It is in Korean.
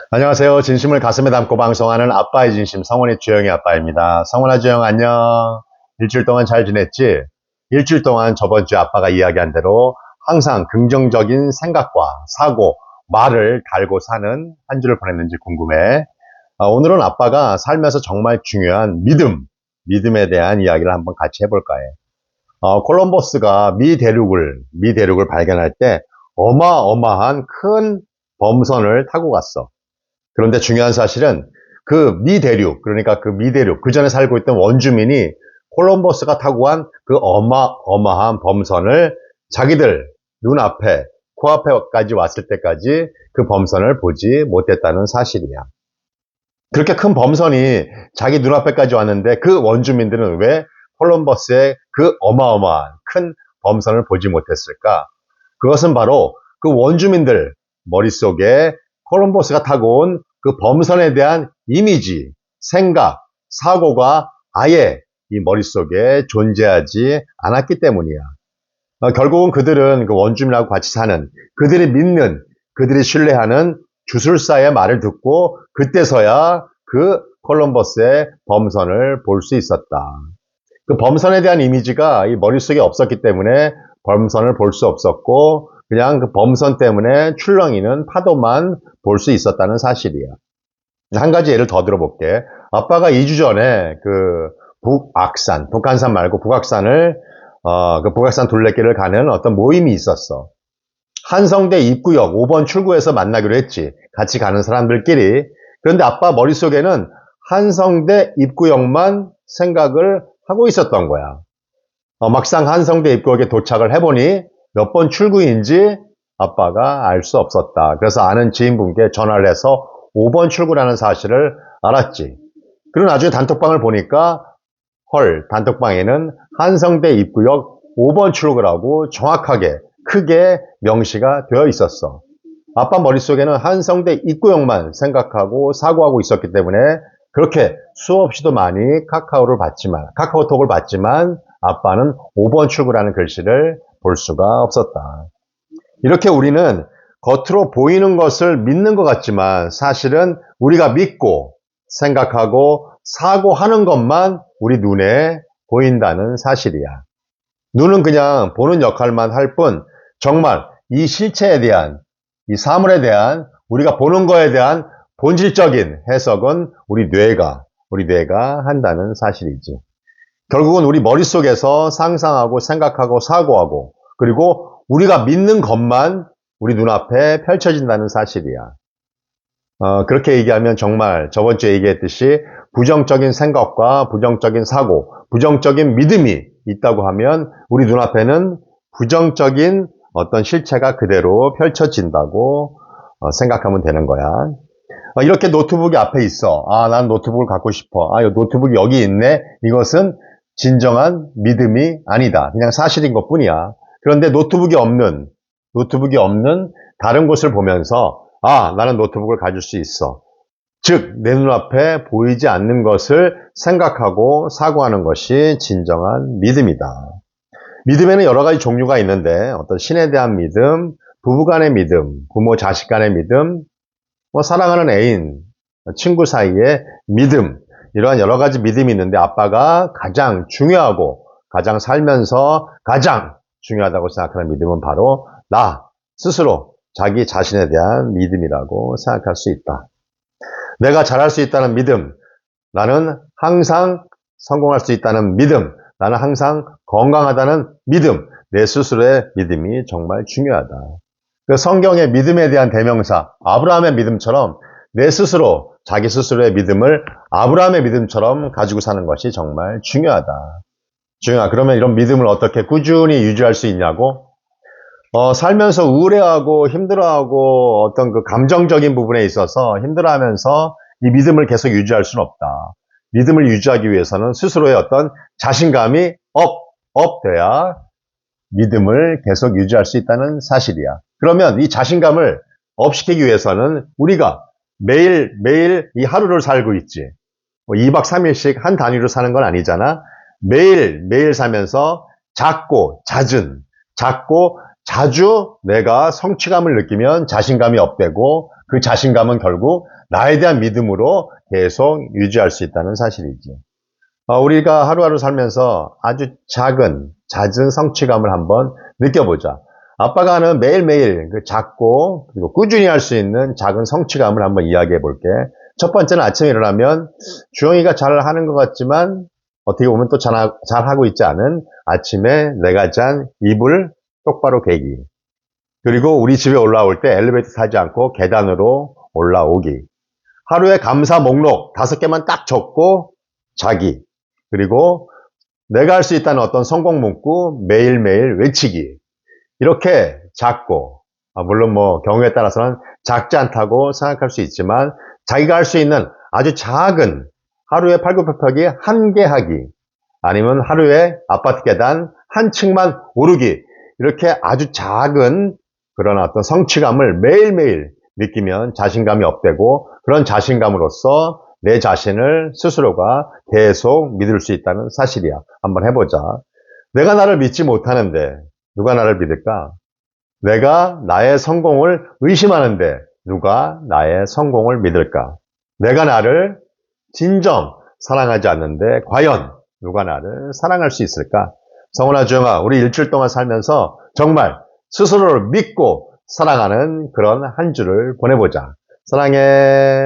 안녕하세요. 진심을 가슴에 담고 방송하는 아빠의 진심, 성원의 주영이 아빠입니다. 성원아, 주영 안녕. 일주일 동안 잘 지냈지? 일주일 동안 저번 주에 아빠가 이야기한 대로 항상 긍정적인 생각과 사고, 말을 달고 사는 한 주를 보냈는지 궁금해. 오늘은 아빠가 살면서 정말 중요한 믿음에 대한 이야기를 한번 같이 해볼까 해. 콜럼버스가 미 대륙을 발견할 때 어마어마한 큰 범선을 타고 갔어. 그런데 중요한 사실은 그러니까 그 미대륙, 그 전에 살고 있던 원주민이 콜럼버스가 타고 간 그 어마어마한 범선을 자기들 눈앞에, 코앞에까지 왔을 때까지 그 범선을 보지 못했다는 사실이야. 그렇게 큰 범선이 자기 눈앞에까지 왔는데 그 원주민들은 왜 콜럼버스의 그 어마어마한 큰 범선을 보지 못했을까? 그것은 바로 그 원주민들 머릿속에 콜럼버스가 타고 온 그 범선에 대한 이미지, 생각, 사고가 아예 이 머릿속에 존재하지 않았기 때문이야. 결국은 그들은 그 원주민하고 같이 사는, 그들이 믿는, 그들이 신뢰하는 주술사의 말을 듣고 그때서야 그 콜럼버스의 범선을 볼 수 있었다. 그 범선에 대한 이미지가 이 머릿속에 없었기 때문에 범선을 볼 수 없었고, 그냥 그 범선 때문에 출렁이는 파도만 볼 수 있었다는 사실이야. 한 가지 예를 더 들어볼게. 아빠가 2주 전에 그 북한산 말고 그 북악산 둘레길을 가는 어떤 모임이 있었어. 한성대 입구역 5번 출구에서 만나기로 했지. 같이 가는 사람들끼리. 그런데 아빠 머릿속에는 한성대 입구역만 생각을 하고 있었던 거야. 막상 한성대 입구역에 도착을 해보니 몇 번 출구인지 아빠가 알 수 없었다. 그래서 아는 지인분께 전화를 해서 5번 출구라는 사실을 알았지. 그리고 나중에 단톡방을 보니까 단톡방에는 한성대 입구역 5번 출구라고 정확하게 크게 명시가 되어 있었어. 아빠 머릿속에는 한성대 입구역만 생각하고 사고하고 있었기 때문에 그렇게 수없이도 많이 카카오톡을 봤지만 아빠는 5번 출구라는 글씨를 볼 수가 없었다. 이렇게 우리는 겉으로 보이는 것을 믿는 것 같지만 사실은 우리가 믿고 생각하고 사고하는 것만 우리 눈에 보인다는 사실이야. 눈은 그냥 보는 역할만 할 뿐 정말 이 실체에 대한, 이 사물에 대한, 우리가 보는 거에 대한 본질적인 해석은 우리 뇌가 한다는 사실이지. 결국은 우리 머릿속에서 상상하고 생각하고 사고하고 그리고 우리가 믿는 것만 우리 눈앞에 펼쳐진다는 사실이야. 그렇게 얘기하면 정말 저번 주에 얘기했듯이 부정적인 생각과 부정적인 사고, 부정적인 믿음이 있다고 하면 우리 눈앞에는 부정적인 어떤 실체가 그대로 펼쳐진다고 생각하면 되는 거야. 이렇게 노트북이 앞에 있어. 난 노트북을 갖고 싶어. 이 노트북이 여기 있네. 이것은 진정한 믿음이 아니다. 그냥 사실인 것 뿐이야. 그런데 노트북이 없는 다른 곳을 보면서 나는 노트북을 가질 수 있어. 즉, 내 눈앞에 보이지 않는 것을 생각하고 사고하는 것이 진정한 믿음이다. 믿음에는 여러 가지 종류가 있는데 어떤 신에 대한 믿음, 부부 간의 믿음, 부모 자식 간의 믿음, 사랑하는 애인, 친구 사이의 믿음, 이러한 여러 가지 믿음이 있는데 아빠가 가장 중요하고 가장 살면서 가장 중요하다고 생각하는 믿음은 바로 나 스스로 자기 자신에 대한 믿음이라고 생각할 수 있다. 내가 잘할 수 있다는 믿음, 나는 항상 성공할 수 있다는 믿음, 나는 항상 건강하다는 믿음, 내 스스로의 믿음이 정말 중요하다. 그 성경의 믿음에 대한 대명사, 아브라함의 믿음처럼 내 스스로, 자기 스스로의 믿음을 아브라함의 믿음처럼 가지고 사는 것이 정말 중요하다. 그러면 이런 믿음을 어떻게 꾸준히 유지할 수 있냐고? 살면서 우울해하고 힘들어하고 어떤 그 감정적인 부분에 있어서 힘들어하면서 이 믿음을 계속 유지할 수는 없다. 믿음을 유지하기 위해서는 스스로의 어떤 자신감이 돼야 믿음을 계속 유지할 수 있다는 사실이야. 그러면 이 자신감을 업시키기 위해서는 우리가 매일 이 하루를 살고 있지. 2박 3일씩 한 단위로 사는 건 아니잖아. 매일 살면서 작고 자주 내가 성취감을 느끼면 자신감이 업되고 그 자신감은 결국 나에 대한 믿음으로 계속 유지할 수 있다는 사실이지. 우리가 하루하루 살면서 아주 잦은 성취감을 한번 느껴보자. 아빠가 하는 매일매일 그 작고 그리고 꾸준히 할 수 있는 작은 성취감을 한번 이야기해 볼게. 첫 번째는 아침에 일어나면 주영이가 잘 하는 것 같지만 어떻게 보면 또 잘하고 있지 않은 아침에 내가 잔 이불 똑바로 개기. 그리고 우리 집에 올라올 때 엘리베이터 타지 않고 계단으로 올라오기. 하루에 감사 목록 5개만 딱 적고 자기. 그리고 내가 할 수 있다는 어떤 성공 문구 매일매일 외치기. 이렇게 작고, 물론 뭐 경우에 따라서는 작지 않다고 생각할 수 있지만 자기가 할 수 있는 아주 작은 하루에 팔굽혀펴기 1개 하기, 아니면 하루에 아파트 계단 한 층만 오르기, 이렇게 아주 작은 그런 어떤 성취감을 매일매일 느끼면 자신감이 업되고, 그런 자신감으로써 내 자신을 스스로가 계속 믿을 수 있다는 사실이야. 한번 해보자. 내가 나를 믿지 못하는데 누가 나를 믿을까? 내가 나의 성공을 의심하는데 누가 나의 성공을 믿을까? 내가 나를 진정 사랑하지 않는데 과연 누가 나를 사랑할 수 있을까? 성훈아, 주영아, 우리 일주일 동안 살면서 정말 스스로를 믿고 사랑하는 그런 한 주를 보내보자. 사랑해.